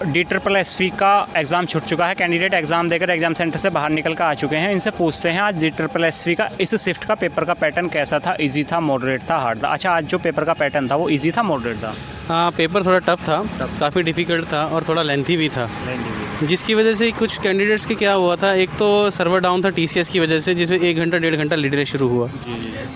DSSS का exam छूट चुका है। कैंडिडेट एग्ज़ाम देकर एग्ज़ाम सेंटर से बाहर निकल कर आ चुके हैं। इनसे पूछते हैं आज DSSS का इस शिफ्ट का पेपर का पैटर्न कैसा था, इजी था, मॉडरेट था, हार्ड था। अच्छा, आज जो पेपर का पैटर्न था वो इजी था, मॉडरेट था? हाँ, पेपर थोड़ा टफ था, काफ़ी डिफ़िकल्ट था और थोड़ा लेंथी भी था, जिसकी वजह से कुछ कैंडिडेट्स के क्या हुआ था, एक तो सर्वर डाउन था TCS की वजह से, जिसमें 1 घंटा 1.5 घंटा लेट शुरू हुआ,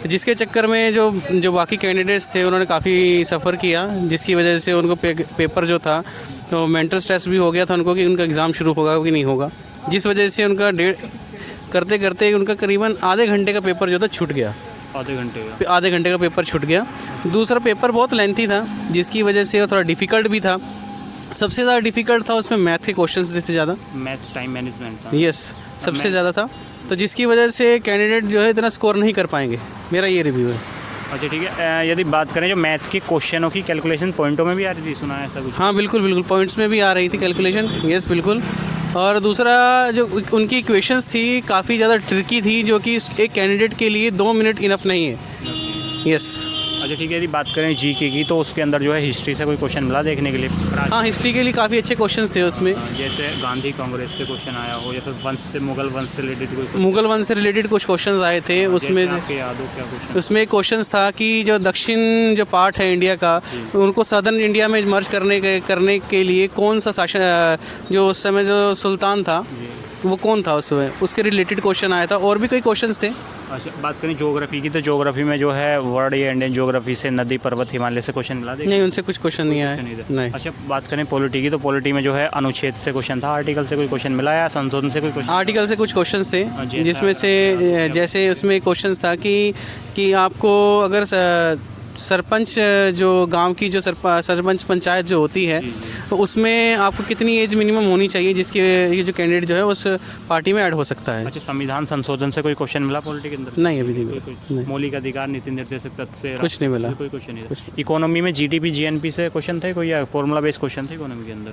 जिसके चक्कर में जो बाकी कैंडिडेट्स थे उन्होंने काफ़ी सफ़र किया, जिसकी वजह से उनको पेपर जो था तो मेंटल स्ट्रेस भी हो गया था उनको कि उनका एग्ज़ाम शुरू होगा कि नहीं होगा, जिस वजह से उनका करते करते उनका करीबन आधे घंटे का पेपर जो था छूट गया। आधे घंटे का पेपर छूट गया। दूसरा पेपर बहुत लेंथी था, जिसकी वजह से वो थोड़ा डिफ़िकल्ट भी था। सबसे ज़्यादा डिफ़िकल्ट था उसमें मैथ के क्वेश्चंस थे ज़्यादा, मैथ टाइम मैनेजमेंट था। यस, सबसे ज़्यादा था, तो जिसकी वजह से कैंडिडेट जो है इतना स्कोर नहीं कर पाएंगे, मेरा ये रिव्यू है। अच्छा, ठीक है। यदि बात करें जो मैथ के क्वेश्चनों की कैलकुलेशन पॉइंटों में भी आ रही थी, सुना है ऐसा कुछ? हाँ, बिल्कुल पॉइंट्स में भी आ रही थी कैलकुलेशन, यस बिल्कुल। और दूसरा जो उनकी इक्वेशंस थी काफ़ी ज़्यादा ट्रिकी थी, जो कि एक कैंडिडेट के लिए 2 मिनट इनफ नहीं है, यस। अच्छा, ठीक है। यदि बात करें GK की तो उसके अंदर जो है हिस्ट्री से कोई क्वेश्चन मिला देखने के लिए? हाँ, हिस्ट्री के लिए काफ़ी अच्छे क्वेश्चन थे उसमें, जैसे गांधी कांग्रेस से क्वेश्चन आया हो या फिर वंश से, मुगल वंश से रिलेटेड मुगल वंश से रिलेटेड कुछ क्वेश्चन आए थे उसमें। याद हो क्या क्वेश्चन? उसमें एक क्वेश्चन था कि जो दक्षिण जो पार्ट है इंडिया का, उनको सदर्न इंडिया में मर्ज करने के लिए कौन सा शासन, जो उस समय जो सुल्तान था वो कौन था उसमें, उसके रिलेटेड क्वेश्चन आया था। और भी कई क्वेश्चंस थे। अच्छा, बात करें ज्योग्राफी की तो ज्योग्राफी में जो है वर्ल्ड या इंडियन ज्योग्राफी से नदी, पर्वत, हिमालय से क्वेश्चन मिला देखिए? नहीं, उनसे कुछ क्वेश्चन नहीं आया, नहीं। अच्छा, बात करें पॉलिटी की तो पॉलिटी में जो है अनुच्छेद से क्वेश्चन था, आर्टिकल से कोई क्वेश्चन मिला या संशोधन से कोई क्वेश्चन? आर्टिकल से कुछ क्वेश्चन थे, जिसमें से जैसे उसमें क्वेश्चन था कि आपको अगर सरपंच जो गांव की जो सरपंच पंचायत जो होती है, तो उसमें आपको कितनी एज मिनिमम होनी चाहिए जिसके ये जो कैंडिडेट जो है उस पार्टी में ऐड हो सकता है। अच्छा, संविधान संशोधन से कोई क्वेश्चन मिला पॉलिटी के अंदर? नहीं, अभी नहीं। मौलिक अधिकार, नीति निर्देशक तत्व से कुछ नहीं मिला, कोई क्वेश्चन नहीं। इकोनॉमी में GDP GNP से क्वेश्चन थे कोई, या फॉर्मूला बेस्ड क्वेश्चन थे इकोनॉमी के अंदर?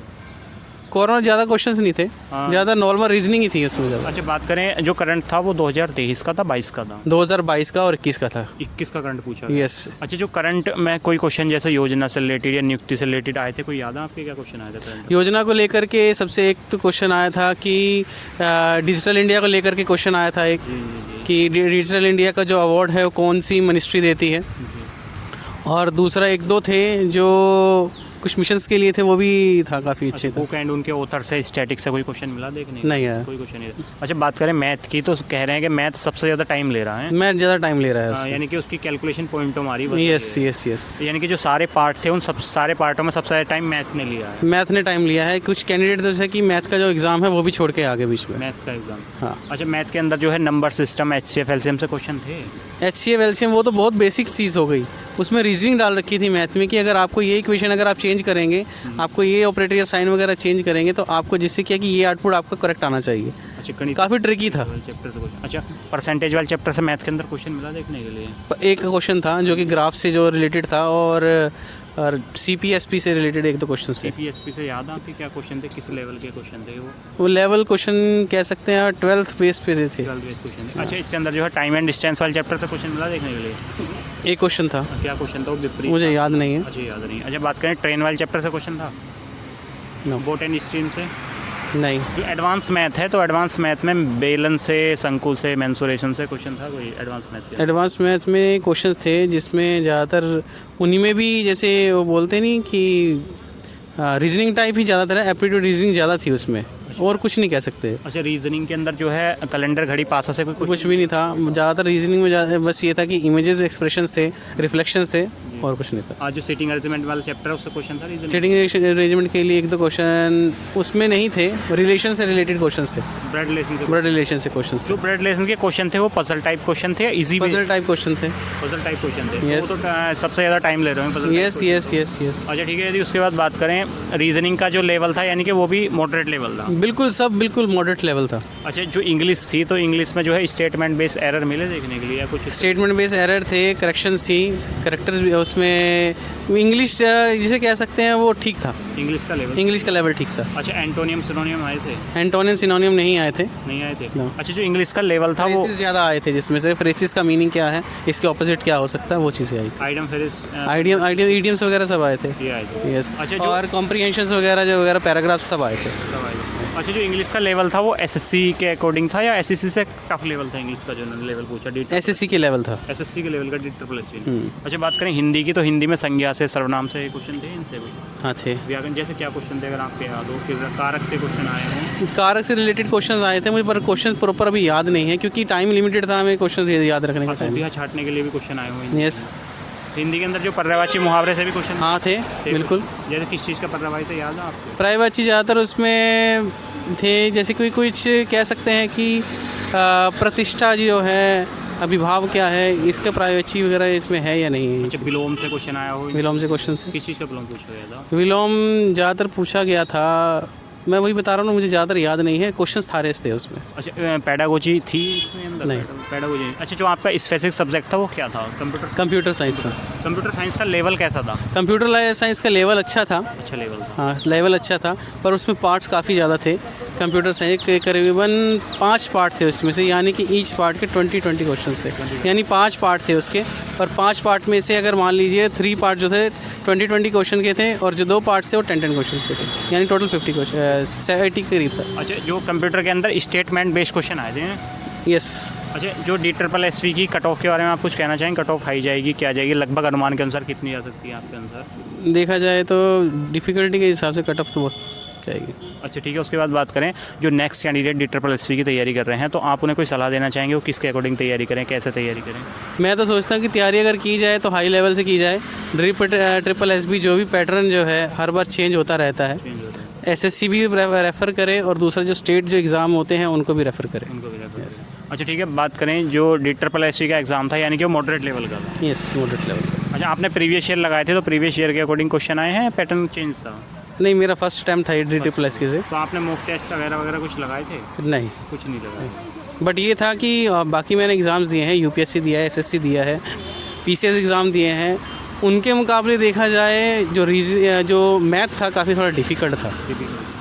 कोरोना ज़्यादा क्वेश्चंस नहीं थे, ज़्यादा नॉर्मल रीजनिंग ही थी उसमें ज़्यादा। अच्छा, बात करें जो करंट था वो 2023 का था, 22 का था? 2022 का और 21 का था। 21 का करंट पूछा? यस। अच्छा, जो करंट में कोई क्वेश्चन जैसे योजना से रिलेटेड या नियुक्ति से रिलेटेड आए थे, कोई याद है आपके क्या क्वेश्चन आया था? योजना को लेकर के सबसे एक तो क्वेश्चन आया था कि डिजिटल इंडिया को लेकर के क्वेश्चन आया था एक, कि डिजिटल इंडिया का जो अवार्ड है वो कौन सी मिनिस्ट्री देती है। और दूसरा 1-2 थे जो कुछ मिशंस के लिए थे, वो भी था, काफ़ी अच्छे थे। बुक एंड उनके ऑथर से, स्टैटिक से कोई क्वेश्चन मिला देखने? नहीं आया, कोई क्वेश्चन नहीं। अच्छा, बात करें मैथ की तो कह रहे हैं कि मैथ सबसे ज़्यादा टाइम ले रहा है। मैथ ज़्यादा टाइम ले रहा है, यानी कि उसकी कैलकुलेशन पॉइंटों मारी। यस। यानी कि जो सारे पार्ट थे उन सारे पार्टों में सबसे ज़्यादा टाइम मैथ ने लिया है। मैथ ने टाइम लिया है। कुछ कैंडिडेट जैसे कि मैथ का जो एग्ज़ाम है वो भी छोड़ के आगे बीच में, मैथ का एग्जाम। हाँ। अच्छा, मैथ के अंदर जो है नंबर सिस्टम, HCF LCM से क्वेश्चन थे? HCF LCM वो तो बहुत बेसिक चीज़ हो गई, उसमें रीजनिंग डाल रखी थी मैथ में कि अगर आपको ये इक्वेशन अगर आप चेंज करेंगे, आपको ये ऑपरेटर या साइन वगैरह चेंज करेंगे तो आपको, जिससे क्या कि ये आउटपुट आपका करेक्ट आना चाहिए। अच्छा, काफ़ी ट्रिकी था। चैप्टर से क्वेश्चन? अच्छा, परसेंटेज वाले चैप्टर से मैथ के अंदर क्वेश्चन मिला देखने के लिए? एक क्वेश्चन था जो कि ग्राफ से जो रिलेटेड था, और CPSP से रिलेटेड 1-2 क्वेश्चन थे। CPSP से याद है आपके क्या क्वेश्चन थे, किस लेवल के क्वेश्चन थे वो लेवल क्वेश्चन कह सकते हैं, 12th बेस पे थे। 12th base question. अच्छा, इसके अंदर जो है टाइम एंड डिस्टेंस वाले चैप्टर से क्वेश्चन मिला देखने के लिए? एक क्वेश्चन था। क्या क्वेश्चन था वो? विपरीत? मुझे याद नहीं है। अच्छा, याद नहीं। अच्छा, बात करें ट्रेन वाले चैप्टर से क्वेश्चन था? बोट एंड स्ट्रीम से? नहीं। जो एडवांस मैथ है तो एडवांस मैथ में बेलन से, शंकु से, मेंसुरेशन से क्वेश्चन था कोई एडवांस मैथ? एडवांस मैथ में क्वेश्चंस थे जिसमें ज़्यादातर उन्हीं में भी जैसे वो बोलते नहीं कि रीजनिंग टाइप ही ज़्यादातर है, एप्टीट्यूड रीजनिंग ज़्यादा थी उसमें, और कुछ नहीं कह सकते। अच्छा, रीजनिंग के अंदर जो है कैलेंडर, घड़ी, पासा से कुछ भी नहीं था। ज़्यादातर रीजनिंग में बस ये था कि इमेजेस, एक्सप्रेशंस थे, रिफ्लेक्शंस थे, और कुछ नहीं था। आज जो सीटिंग अरेंजमेंट वाला चैप्टर है उससे क्वेश्चन था? सीटिंग अरेंजमेंट के लिए 1-2 क्वेश्चन उसमें नहीं थे, रिलेशन से रिलेटेड क्वेश्चन थे। ब्लड रिलेशन से क्वेश्चन। जो ब्लड रिलेशन के क्वेश्चन थे वो पजल टाइप क्वेश्चन थे, इजी पजल टाइप क्वेश्चन थे? पजल टाइप क्वेश्चन थे। वो तो सबसे ज़्यादा टाइम ले रहे हैं पजल। यस। अच्छा, ठीक है। यदि उसके बाद बात करें रीजनिंग का जो लेवल था, यानी कि वो भी मॉडरेट लेवल था? बिल्कुल, सब बिल्कुल मॉडरेट लेवल था। अच्छा, जो इंग्लिश थी तो इंग्लिश में जो है स्टेटमेंट बेस एरर मिले देखने के लिए या कुछ? स्टेटमेंट बेस एरर थे, करेक्शंस थी, करेक्टर्स उसमें इंग्लिश जिसे कह सकते हैं वो ठीक था, इंग्लिश का लेवल ठीक था। अच्छा, एंटोनियम सिनोनियम आए थे? एंटोनियम सिनोनियम नहीं आए थे। No. अच्छा, जो इंग्लिश का लेवल था वो फ्रेसिस ज़्यादा आए थे, जिसमें से फ्रेसिस का मीनिंग क्या है, इसके ऑपोजिट क्या हो सकता है, वो चीज़ें आई थी। आइडियम आइडियम्स वगैरह सब आए थे। ये आए थे। यस। अच्छा, और कॉम्प्रिहेंशंस वगैरह पैराग्राफ्स सब आए थे। अच्छा, जो इंग्लिश का लेवल था वो एसएससी के अकॉर्डिंग था या एसएससी से टफ लेवल था? इंग्लिश का जो लेवल पूछा एसएससी के लेवल था। एसएससी के लेवल का DSS। अच्छा, बात करें हिंदी की, तो हिंदी में संज्ञा से सर्वनाम से क्वेश्चन थे, इनसे कुछ? हाँ थे। व्याकरण जैसे क्या क्वेश्चन थे अगर आपके याद हो? फिर कारक से क्वेश्चन आए हों? कारक से रिलेटेड क्वेश्चन आए थे मुझे, पर क्वेश्चन प्रॉपर अभी याद नहीं है क्योंकि टाइम लिमिटेड था, हमें क्वेश्चन याद रखने का। सूदिया छाटने के लिए भी क्वेश्चन आए हुए? यस। हिंदी के अंदर जो पर्यायवाची मुहावरे से भी क्वेश्चन? हाँ थे, बिल्कुल। जैसे किस चीज़ का पर्यायवाची थे, याद है आपको? पर्यायवाची ज़्यादातर उसमें थे, जैसे कोई कुछ कह सकते हैं कि प्रतिष्ठा जो है, अभिभाव क्या है, इसका पर्यायवाची वगैरह इसमें है या नहीं है। अच्छा, विलोम से क्वेश्चन आया हो? विलोम से क्वेश्चन से किस चीज़ का विलोम पूछा गया था? विलोम ज़्यादातर पूछा गया था, मैं वही बता रहा हूँ, मुझे ज़्यादातर याद नहीं है। क्वेश्चंस थारे थे उसमें। अच्छा, पेडागोजी थी इसमें अंदर? नहीं। पेडागोजी। अच्छा, जो आपका स्पेसिफिक सब्जेक्ट था वो क्या था? कंप्यूटर साइंस था। कंप्यूटर साइंस का लेवल कैसा था? कंप्यूटर साइंस का लेवल अच्छा था। अच्छा लेवल था। हाँ, लेवल अच्छा था, पर उसमें पार्ट्स काफ़ी ज़्यादा थे। कंप्यूटर साइंस के करीबन 5 पार्ट थे उसमें से, यानी कि ईच पार्ट के 20 क्वेश्चंस थे, यानी 5 पार्ट थे उसके। और 5 पार्ट में से अगर मान लीजिए 3 पार्ट जो थे 20 क्वेश्चन के थे, और जो 2 पार्ट थे वो 10 क्वेश्चन के थे, यानी टोटल 50 क्वेश्चन 70 के करीब था। अच्छा, जो कंप्यूटर के अंदर स्टेटमेंट बेस्ड क्वेश्चन आए थे? यस। अच्छा, जो DSS की कट ऑफ के बारे में आप कुछ कहना चाहेंगे? कट ऑफ हाई जाएगी, क्या जाएगी, लगभग अनुमान के अनुसार कितनी जा सकती है आपके अनुसार? देखा जाए तो डिफ़िकल्टी के हिसाब से कट ऑफ तो बहुत जाएगी। अच्छा, ठीक है। उसके बाद बात करें जो नेक्स्ट कैंडिडेट DSS की तैयारी कर रहे हैं, तो आप उन्हें कोई सलाह देना चाहेंगे वो किसके अकॉर्डिंग तैयारी करें, कैसे तैयारी करें? मैं तो सोचता हूँ कि तैयारी अगर की जाए तो हाई लेवल से की जाए। SSS जो भी पैटर्न जो है हर बार चेंज होता रहता है। SSC भी रेफ़र करे, और दूसरा जो स्टेट जो एग्ज़ाम होते हैं उनको भी रेफ़र करें। अच्छा, ठीक है। बात करें जो DSS का एग्ज़ाम था, यानी कि वो मॉडरेट लेवल का था? Yes, moderate level. अच्छा, आपने प्रीवियस ईयर लगाए थे, तो प्रीवियस ईयर के अकॉर्डिंग क्वेश्चन आए हैं, पैटर्न चेंज था? नहीं, मेरा फर्स्ट टाइम था DSS के से। तो आपने मॉक टेस्ट वगैरह कुछ लगाए थे? नहीं, कुछ नहीं लगाए। बट ये था कि बाकी मैंने एग्ज़ाम्स दिए हैं, UPSC दिया है, SSC दिया है, PCS एग्ज़ाम दिए हैं। उनके मुकाबले देखा जाए जो मैथ था काफ़ी थोड़ा डिफ़िकल्ट था।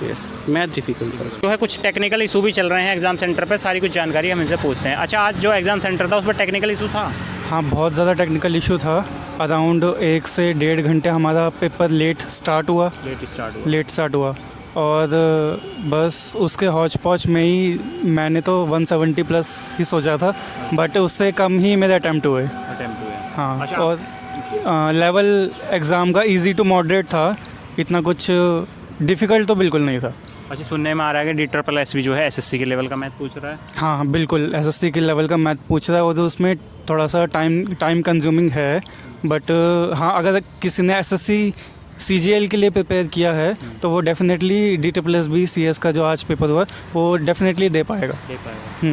यस, मैथ डिफ़िकल्ट था। जो है कुछ टेक्निकल इशू भी चल रहे हैं एग्ज़ाम सेंटर पे, सारी कुछ जानकारी हम इनसे पूछते हैं। अच्छा, आज जो एग्ज़ाम सेंटर था उस पर टेक्निकल इशू था? हाँ, बहुत ज़्यादा टेक्निकल इशू था। अराउंड 1 से 1.5 घंटे हमारा पेपर लेट स्टार्ट हुआ। और बस उसके हौच पौच में ही मैंने तो 170 प्लस ही सोचा था, बट उससे कम ही मेरे अटैम्प्ट हुए। हाँ। अच्छा। और लेवल एग्ज़ाम का इजी टू मॉडरेट था, इतना कुछ डिफ़िकल्ट तो बिल्कुल नहीं था। अच्छा, सुनने में आ रहा है कि DSS जो है SSC के लेवल का मैथ पूछ रहा है? हाँ, बिल्कुल SSC के लेवल का मैथ पूछ रहा है, और तो उसमें थोड़ा सा टाइम कंज्यूमिंग है। बट हाँ, अगर किसी ने SSC CGL के लिए प्रिपेयर किया है तो वो डेफिनेटली DSS भी CS का जो आज पेपर हुआ वो डेफिनेटली दे पाएगा।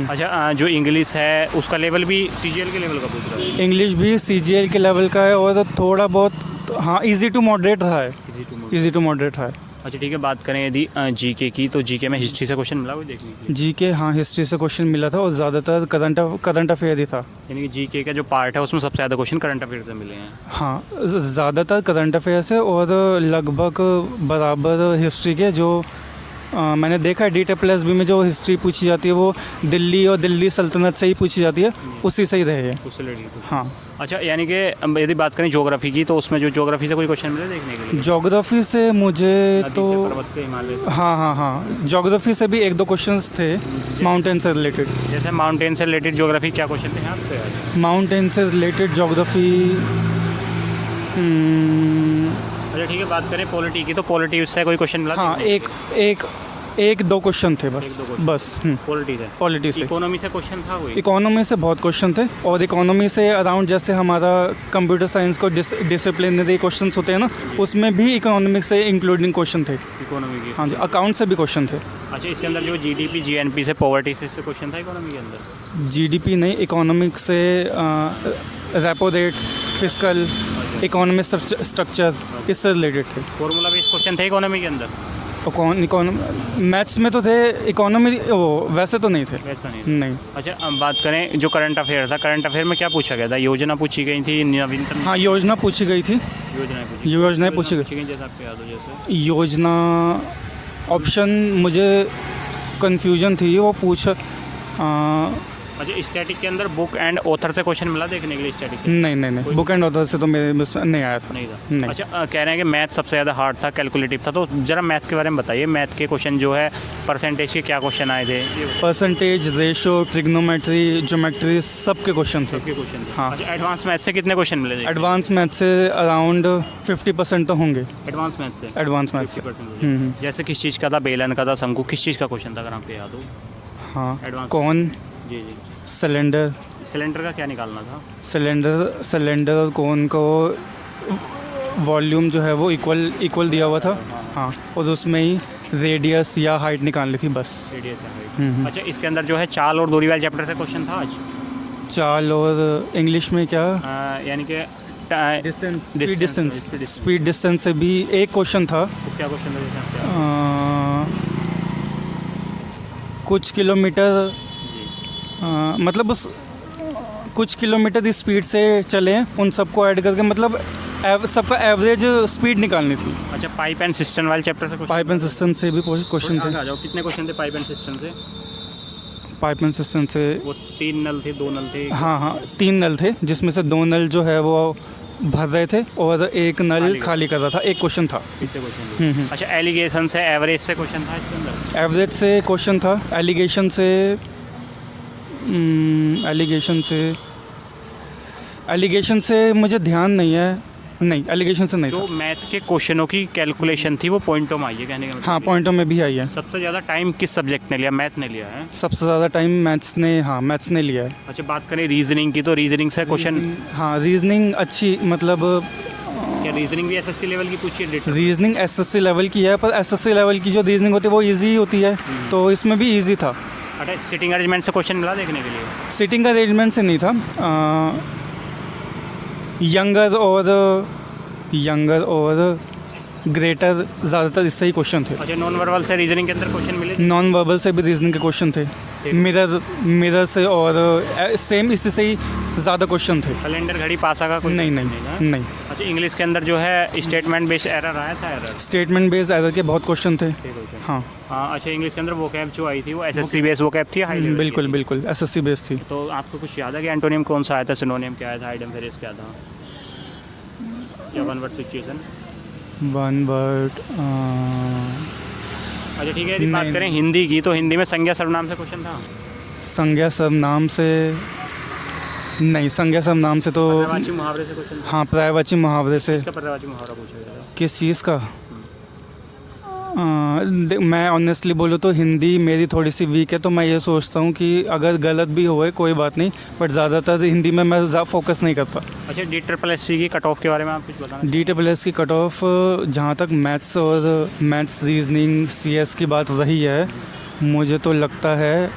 अच्छा, जो इंग्लिश है उसका लेवल भी CGL के लेवल का पूछ रहा है? इंग्लिश भी CGL के लेवल का है, और थोड़ा बहुत हाँ इजी टू मॉडरेट रहा है। अच्छा, ठीक है। बात करें यदि GK की, तो GK में हिस्ट्री से क्वेश्चन मिला कोई देखने के लिए? GK हाँ, हिस्ट्री से क्वेश्चन मिला था, और ज़्यादातर करंट अफेयर ही था। यानी कि GK का जो पार्ट है उसमें सबसे ज़्यादा क्वेश्चन करंट अफेयर से मिले हैं? हाँ, ज़्यादातर करंट अफेयर से, और लगभग बराबर हिस्ट्री के जो मैंने देखा है DSS में जो हिस्ट्री पूछी जाती है वो दिल्ली और दिल्ली सल्तनत से ही पूछी जाती है, उसी से ही रहे हैं। उससे रिलेटेड? हाँ। अच्छा, यानी कि यदि बात करें ज्योग्राफी की, तो उसमें जो ज्योग्राफी से कोई क्वेश्चन मिले देखने के लिए? ज्योग्राफी से मुझे तो पर्वत से, हिमालय से? हाँ, ज्योग्राफी से भी 1-2 क्वेश्चंस थे माउंटेन से रिलेटेड। जैसे माउंटेन से रिलेटेड ज्योग्राफी क्या क्वेश्चन थे आपके? माउंटेन से रिलेटेड ज्योग्राफी। अच्छा, ठीक है। बात करें पॉलिटी की, तो पॉलिटी से कोई क्वेश्चन मिला? हाँ, एक दो क्वेश्चन थे बस। पॉलिटी से। इकोनॉमी से क्वेश्चन था कोई? इकोनॉमी से बहुत क्वेश्चन थे, और इकोनॉमी से अराउंड जैसे हमारा कंप्यूटर साइंस को डिसिप्लिनरी क्वेश्चंस होते हैं ना, उसमें भी इकोनॉमिक से इंक्लूडिंग क्वेश्चन थे। इकोनॉमी की? हाँ जी, अकाउंट से भी क्वेश्चन थे। अच्छा, इसके अंदर जो GDP GNP से, पॉवर्टी से क्वेश्चन था इकोनॉमी के अंदर? GDP नहीं, इकोनॉमिक से repo rate, fiscal, economic structure, इससे रिलेटेड थे। फॉर्मूला बेस्ड क्वेश्चन थे इकोनॉमी के अंदर? मैथ्स में तो थे, इकोनॉमी वो वैसे तो नहीं थे। वैसा नहीं नहीं। अच्छा, अब बात करें जो करंट अफेयर था, करंट अफेयर में क्या पूछा गया था? योजना पूछी गई थी, नवीनतम हाँ, योजना पूछी गई थी। योजनाएं पूछी गई। जैसे आपको याद हो जैसे योजना ऑप्शन मुझे कंफ्यूजन थी, वो अच्छा, स्टैटिक के अंदर बुक एंड ऑथर से क्वेश्चन मिला देखने के लिए? स्टैटिक नहीं, बुक एंड ऑथर से तो मेरे में नहीं आया था। नहीं था। नहीं। अच्छा, कह रहे हैं कि मैथ सबसे ज़्यादा हार्ड था, कैलकुलेटिव था, तो ज़रा मैथ के बारे में बताइए। मैथ के क्वेश्चन जो है परसेंटेज के क्या क्वेश्चन आए थे? परसेंटेज, रेशो, ट्रिग्नोमेट्री, ज्योमेट्री, सबके क्वेश्चन थे। सबके क्वेश्चन थे। हाँ। अच्छा, एडवांस मैथ से कितने क्वेश्चन मिले थे? एडवांस मैथ से अराउंड 50% तो होंगे। एडवांस मैथ से? एडवांस मैथ से। 50%। जैसे किस चीज़ का था? बेलन का था, शंकु, किस चीज़ का क्वेश्चन था अगर आपको याद हो? हाँ, एडवांस। कौन, जी। सिलेंडर। सिलेंडर का क्या निकालना था? सिलेंडर और कोन को वॉल्यूम जो है वो इक्वल दिया हुआ था। हाँ, और उसमें ही रेडियस या हाइट निकालनी थी बस। रेडियस है, हाइट। अच्छा, इसके अंदर जो है चाल और दूरी वाले चैप्टर से क्वेश्चन था आज? चाल और इंग्लिश में क्या, यानी कि स्पीड डिस्टेंस से भी एक क्वेश्चन था। तो क्या क्वेश्चन था? कुछ किलोमीटर मतलब उस कुछ किलोमीटर की स्पीड से चले, उन सबको ऐड करके मतलब सबका एवरेज स्पीड निकालनी थी। अच्छा, पाइप एंड सिस्टम वाले चैप्टर से पाइप एंड सिस्टम से भी क्वेश्चन थे। आ जाओ, कितने क्वेश्चन थे पाइप एंड सिस्टम से? पाइप एंड सिस्टम से वो 3 नल थे, 2 नल थे? हाँ, 3 नल थे, जिसमें से 2 नल जो है वो भर रहे थे और एक नल खाली कर रहा था। एक क्वेश्चन था इससे क्वेश्चन। अच्छा, एलिगेशन से, एवरेज से क्वेश्चन था इसके अंदर? एवरेज से क्वेश्चन था। एलिगेशन से मुझे ध्यान नहीं है। नहीं, एलिगेशन से नहीं जो था। मैथ के क्वेश्चनों की कैलकुलेशन थी वो पॉइंटों में आई है, कहने का मतलब? हाँ, पॉइंटों में भी आई है। सबसे ज़्यादा टाइम किस सब्जेक्ट ने लिया? मैथ ने लिया है सबसे ज़्यादा टाइम मैथ्स ने लिया है। अच्छा, बात करें रीजनिंग की, तो रीजनिंग से क्वेश्चन? हाँ, रीजनिंग अच्छी, मतलब क्या रीजनिंग भी एसएससी लेवल की पूछी है? रीजनिंग एसएससी लेवल की है, पर एसएससी लेवल की जो रीजनिंग होती है वो इजी होती है, तो इसमें भी इजी था। अच्छा, सिटिंग अरेंजमेंट से क्वेश्चन मिला देखने के लिए? सिटिंग अरेंजमेंट से नहीं था। यंगर और ग्रेटर ज़्यादातर इससे ही क्वेश्चन थे। अच्छा, नॉन वर्बल से रीजनिंग के अंदर क्वेश्चन मिले? नॉन वर्बल से भी रीजनिंग के क्वेश्चन थे। मिरर से और सेम इसी से ही ज़्यादा क्वेश्चन थे। कैलेंडर, घड़ी, पासा का कोई? नहीं। अच्छा, इंग्लिश के अंदर जो है स्टेटमेंट बेस्ड एरर आया था? स्टेटमेंट बेस्ड एरर के बहुत क्वेश्चन थे। हाँ। अच्छा, इंग्लिश के अंदर वोकैब जो आई थी वो एसएससी बेस्ड वोकैब थी? High level? बिल्कुल एसएससी बेस्ड थी। तो आपको कुछ याद है कि एंटोनिम कौन सा आया था, सिनोनिम क्या आया था, आइडम फेरिस क्या था, या one word situation? One word. अच्छा, ठीक है। यदि बात करें हिंदी की, तो हिंदी में संज्ञा सर्वनाम से क्वेश्चन था? संज्ञा सर्वनाम से नहीं। संज्ञा सर्वनाम से तो पर्यायवाची मुहावरे से क्वेश्चन? हाँ, पर्यायवाची मुहावरे से। इसका पर्यायवाची मुहावरा पूछा गया था? किस चीज़ का? मैं ऑनेस्टली बोलूँ तो हिंदी मेरी थोड़ी सी वीक है, तो मैं ये सोचता हूँ कि अगर गलत भी होए कोई बात नहीं, बट ज़्यादातर हिंदी में मैं फोकस नहीं करता। अच्छा, DSSC की कट ऑफ के बारे में आप कुछ बताना? DSSC की कट ऑफ, जहाँ तक मैथ्स रीजनिंग CS की बात रही है, मुझे तो लगता है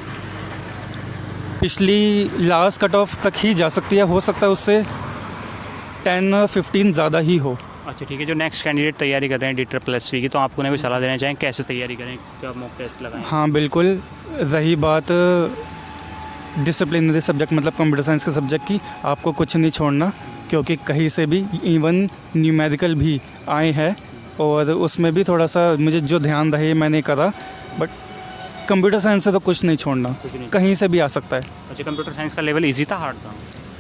पिछली लास्ट कट ऑफ तक ही जा सकती है। हो सकता है उससे 10-15 ज़्यादा ही हो। अच्छा, ठीक है। जो नेक्स्ट कैंडिडेट तैयारी कर रहे हैं DSSC की, तो आपको कोई सलाह देना चाहें कैसे तैयारी करें, क्या मॉक टेस्ट लगाएं? हाँ, बिल्कुल। रही बात डिसिप्लिनरी सब्जेक्ट मतलब कंप्यूटर साइंस के सब्जेक्ट की, आपको कुछ नहीं छोड़ना, क्योंकि कहीं से भी इवन न्यूमेरिकल भी आए हैं, और उसमें भी थोड़ा सा मुझे जो ध्यान रहे मैंने करा, बट कंप्यूटर साइंस से तो कुछ नहीं छोड़ना, कहीं से भी आ सकता है। अच्छा, कंप्यूटर साइंस का लेवल ईजी था, हार्ड था?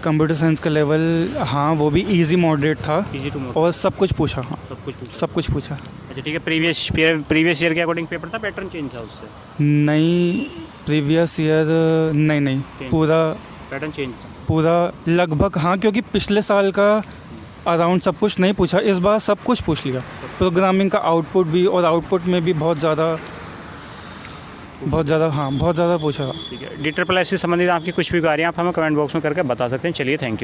कंप्यूटर साइंस का लेवल, हाँ, वो भी इजी मॉडरेट था, इजी टू मॉडरेट, और सब कुछ पूछा। हाँ, सब कुछ पूछा। अच्छा, ठीक है। प्रीवियस ईयर के अकॉर्डिंग पेपर था, पैटर्न चेंज था उससे? नहीं, प्रीवियस ईयर नहीं, पूरा पैटर्न चेंज था? पूरा लगभग, हाँ, क्योंकि पिछले साल का अराउंड सब कुछ नहीं पूछा, इस बार सब कुछ पूछ लिया। प्रोग्रामिंग का आउटपुट भी, और आउटपुट में भी बहुत ज़्यादा पूछा। ठीक है। DSSC से संबंधित आपकी कुछ भी कार्य आप हमें कमेंट बॉक्स में करके बता सकते हैं। चलिए, थैंक यू।